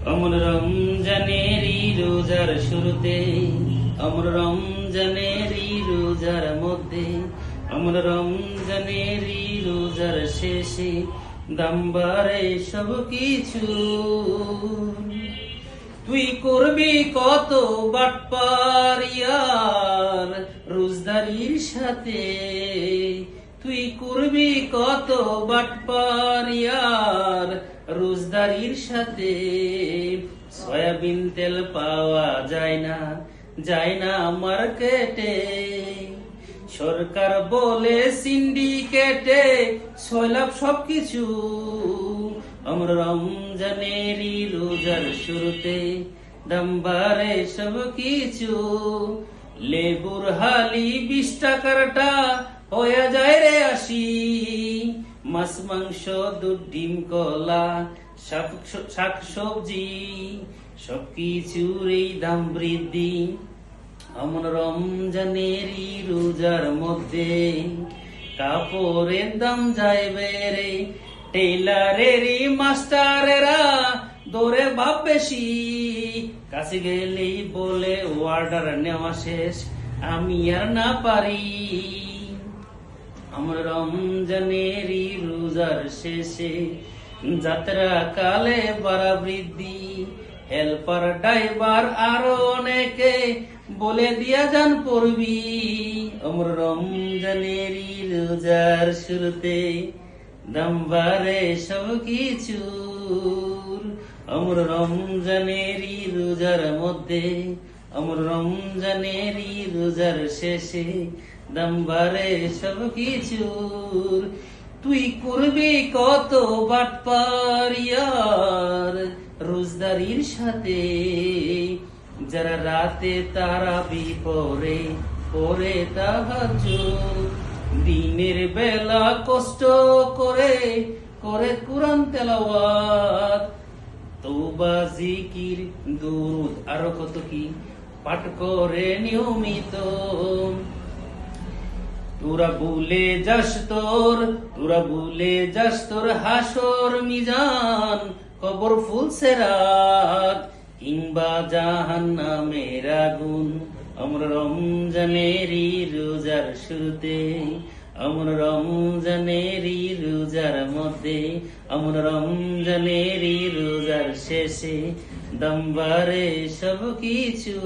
অমর রমজানেরই রোজার শুরুতে, অমর রমজানেরই রোজার মধ্যে, অমর রমজানেরই রোজার শেষে দাম বাড়ে সব কিছু। তুই করবি কত বাটপারিয়ার রোজদারির সাথে, তুই করবি কত বাটপারিয়ার রোজদারির সাথে। সয়াবিন তেল পাওয়া যায় না মার্কেটে, সরকার বলে সিন্ডিকেটে সয়লাভ সবকিছু। আমরা রমজানেরই রোজার শুরুতে দাম বাড়ে সব কিছু। লেবুর হালি 20 টাকারটা হয়ে যায় রে 80। মাছ মাংস দুধ ডিম কলা শাক সবজি সবকিছুর এই দাম বৃদ্ধি। অমন রমজানেরই রোজার মধ্যে কাপড়ের দাম যায় বেড়ে, টেইলারেরই মাস্টারেরা দৌড়ে ভাব বেশি। কাছে গেলেই বলে অর্ডার নেওয়া শেষ, আমি আর না পারি। আমরা রমজানেরই রোজার শেষে যাত্রা কালে বাড়া বৃদ্ধি। হেল্পার ড্রাইভার আরো অনেকে বলে দিয়া যান পড়বি। আমরা রমজানেরই রোজার শুরুতে দাম বাড়ে সব কিছু। আমরা রমজানেরই রোজার মধ্যে, আমরা রমজানেরই রোজার শেষে দাম বাড়ে সব কিছুর। তুই করবি কত বাটপারিয়ার রোজদারির সাথে, যারা রাতে তারাবি পরে তাহাজ্জুদ, দিনের বেলা কষ্ট করে কুরআন তেলাওয়াত, তওবা জিকির দুরূদ আরো কত কি পাঠ করে নিয়মিত। তোরা ভুলে যাস তোর হাসর মিজান, কবর ফুলসেরাত কিংবা জাহান্নামের আগুন। আমরা রমজানেরই রোজার শুরুতে, আমরা রমজানেরই রোজার মধ্যে, আমরা রমজানেরই রোজার শেষে দাম বাড়ে সব কিছু।